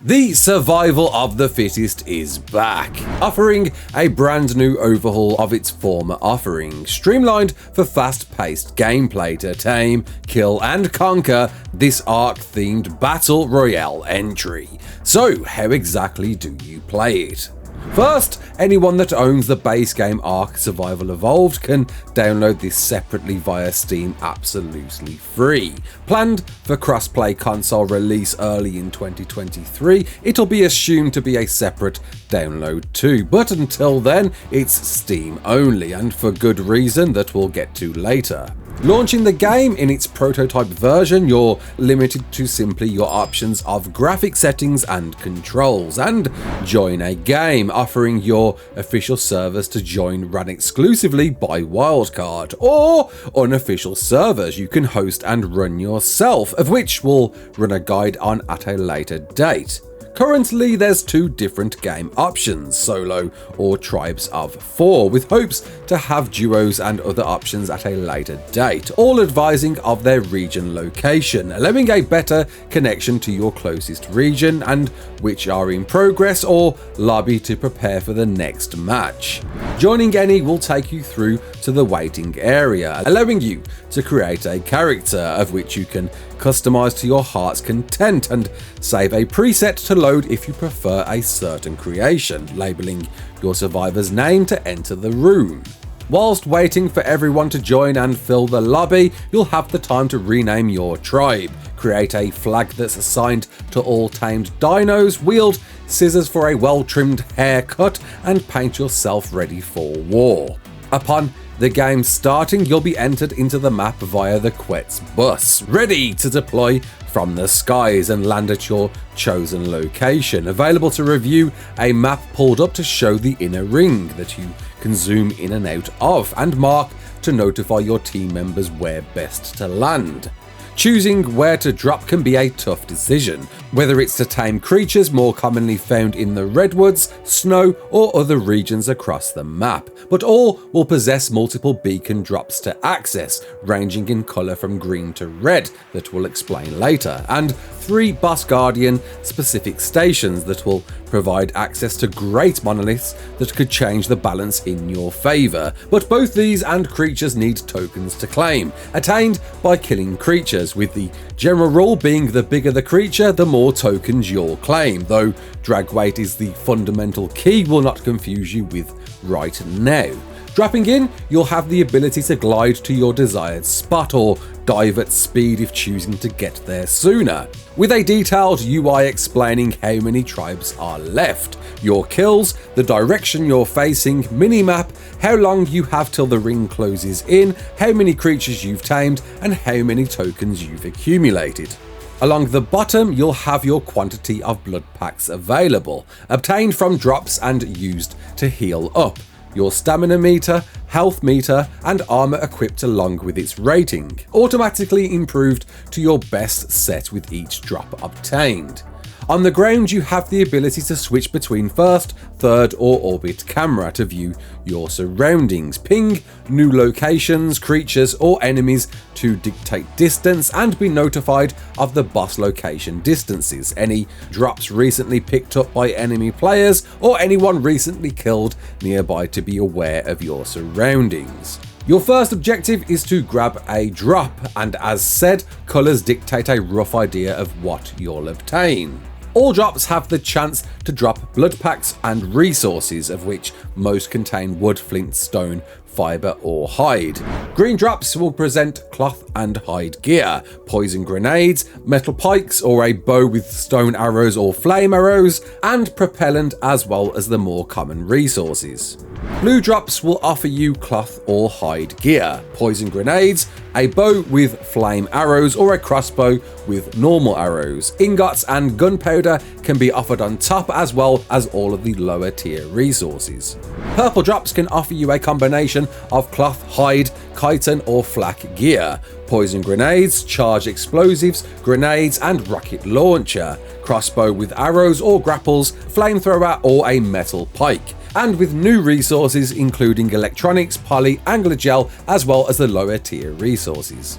The survival of the fittest is back, offering a brand new overhaul of its former offering, streamlined for fast-paced gameplay to tame, kill and conquer this ARK-themed Battle Royale entry. So how exactly do you play it? First, anyone that owns the base game ARK Survival Evolved can download this separately via Steam absolutely free. Planned for cross-play console release early in 2023, it'll be assumed to be a separate download too, but until then, it's Steam only, and for good reason that we'll get to later. Launching the game in its prototype version, you're limited to simply your options of graphic settings and controls, and join a game, offering your official servers to join run exclusively by wildcard, or unofficial servers you can host and run yourself, of which we'll run a guide on at a later date. Currently, there's two different game options, solo or tribes of 4, with hopes to have duos and other options at a later date, all advising of their region location, allowing a better connection to your closest region and which are in progress or lobby to prepare for the next match. Joining any will take you through to the waiting area, allowing you to create a character of which you can customize to your heart's content and save a preset to load if you prefer a certain creation, labeling your survivor's name to enter the room. Whilst waiting for everyone to join and fill the lobby, you'll have the time to rename your tribe, create a flag that's assigned to all tamed dinos, wield scissors for a well-trimmed haircut, and paint yourself ready for war. Upon the game starting, you'll be entered into the map via the Quet's bus, ready to deploy from the skies and land at your chosen location. Available to review, a map pulled up to show the inner ring that you can zoom in and out of, and mark to notify your team members where best to land. Choosing where to drop can be a tough decision, whether it's to tame creatures more commonly found in the redwoods, snow, or other regions across the map, but all will possess multiple beacon drops to access, ranging in colour from green to red, that we'll explain later, and 3 Boss Guardian specific stations that will provide access to great monoliths that could change the balance in your favour, but both these and creatures need tokens to claim, attained by killing creatures, with the general rule being the bigger the creature, the more tokens you'll claim, though drag weight is the fundamental key we'll not confuse you with right now. Dropping in, you'll have the ability to glide to your desired spot or dive at speed if choosing to get there sooner, with a detailed UI explaining how many tribes are left, your kills, the direction you're facing, minimap, how long you have till the ring closes in, how many creatures you've tamed, and how many tokens you've accumulated. Along the bottom, you'll have your quantity of blood packs available, obtained from drops and used to heal up, your stamina meter, health meter, and armor equipped along with its rating, automatically improved to your best set with each drop obtained. On the ground, you have the ability to switch between first, third, or orbit camera to view your surroundings, ping new locations, creatures, or enemies to dictate distance, and be notified of the boss location distances, any drops recently picked up by enemy players, or anyone recently killed nearby to be aware of your surroundings. Your first objective is to grab a drop, and as said, colours dictate a rough idea of what you'll obtain. All drops have the chance to drop blood packs and resources, of which most contain wood, flint, stone, fibre or hide. Green drops will present cloth and hide gear, poison grenades, metal pikes or a bow with stone arrows or flame arrows, and propellant, as well as the more common resources. Blue drops will offer you cloth or hide gear, poison grenades, a bow with flame arrows or a crossbow with normal arrows. Ingots and gunpowder can be offered on top, as well as all of the lower tier resources. Purple drops can offer you a combination of cloth, hide, chitin or flak gear, poison grenades, charged explosives, grenades and rocket launcher, crossbow with arrows or grapples, flamethrower or a metal pike, and with new resources including electronics, poly, angler gel, as well as the lower tier resources.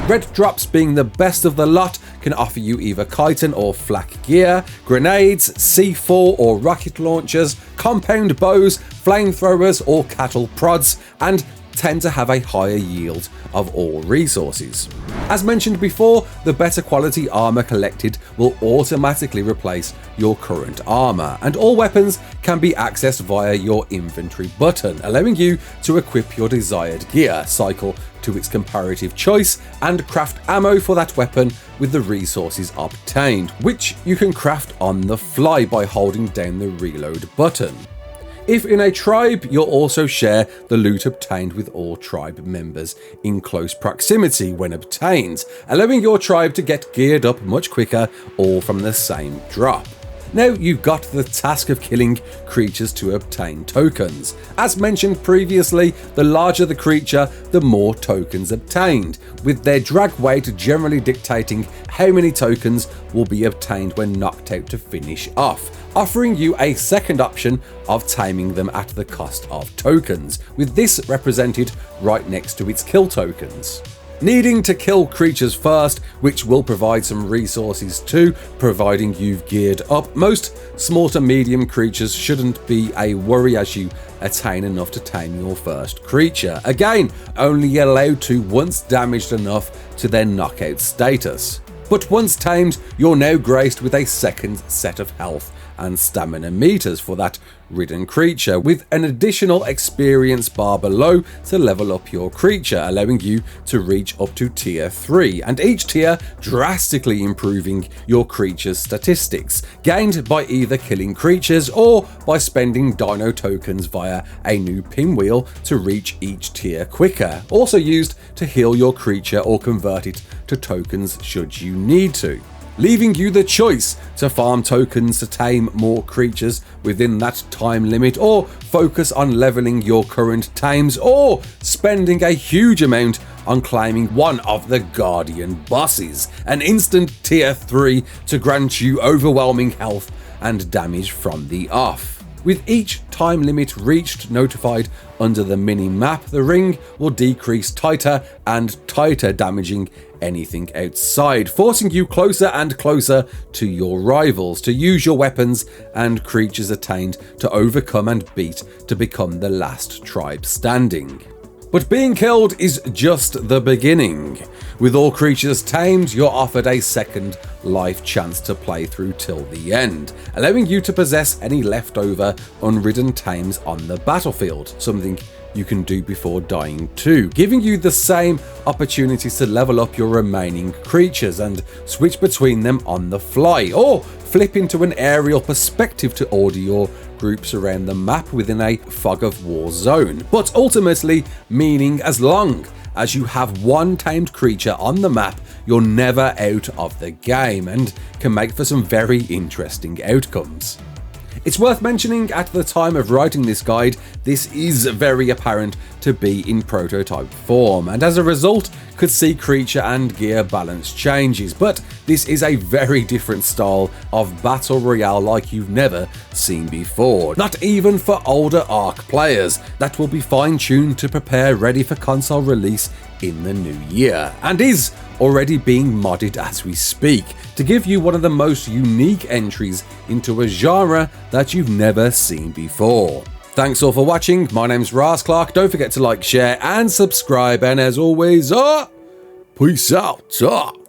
Red drops, being the best of the lot, can offer you either chitin or flak gear, grenades, C4 or rocket launchers, compound bows, flamethrowers or cattle prods, and tend to have a higher yield of all resources. As mentioned before, the better quality armor collected will automatically replace your current armor, and all weapons can be accessed via your inventory button, allowing you to equip your desired gear, cycle to its comparative choice, and craft ammo for that weapon with the resources obtained, which you can craft on the fly by holding down the reload button. If in a tribe, you'll also share the loot obtained with all tribe members in close proximity when obtained, allowing your tribe to get geared up much quicker, all from the same drop. Now you've got the task of killing creatures to obtain tokens. As mentioned previously, the larger the creature, the more tokens obtained, with their drag weight generally dictating how many tokens will be obtained when knocked out to finish off, offering you a second option of taming them at the cost of tokens, with this represented right next to its kill tokens. Needing to kill creatures first, which will provide some resources too, providing you've geared up. Most small to medium creatures shouldn't be a worry as you attain enough to tame your first creature. Again, only allowed to once damaged enough to their knockout status. But once tamed, you're now graced with a second set of health and stamina meters for that ridden creature, with an additional experience bar below to level up your creature, allowing you to reach up to tier 3, and each tier drastically improving your creature's statistics, gained by either killing creatures or by spending dino tokens via a new pinwheel to reach each tier quicker, also used to heal your creature or convert it to tokens should you need to, leaving you the choice to farm tokens to tame more creatures within that time limit, or focus on leveling your current tames, or spending a huge amount on claiming one of the Guardian bosses, an instant tier 3 to grant you overwhelming health and damage from the off. With each time limit reached notified under the mini-map, the ring will decrease tighter and tighter, damaging anything outside, forcing you closer and closer to your rivals to use your weapons and creatures attained to overcome and beat to become the last tribe standing. But being killed is just the beginning. With all creatures tamed, you're offered a second life chance to play through till the end, allowing you to possess any leftover unridden tames on the battlefield, something you can do before dying too, giving you the same opportunities to level up your remaining creatures and switch between them on the fly, or flip into an aerial perspective to order your groups around the map within a fog of war zone, but ultimately meaning as long as you have one tamed creature on the map, you're never out of the game and can make for some very interesting outcomes. It's worth mentioning at the time of writing this guide, this is very apparent to be in prototype form, and as a result could see creature and gear balance changes, but this is a very different style of battle royale like you've never seen before, not even for older ARK players, that will be fine-tuned to prepare ready for console release in the new year, and is already being modded as we speak to give you one of the most unique entries into a genre that you've never seen before. Thanks all for watching, my name's Raasclark, don't forget to like, share and subscribe, and as always, peace out.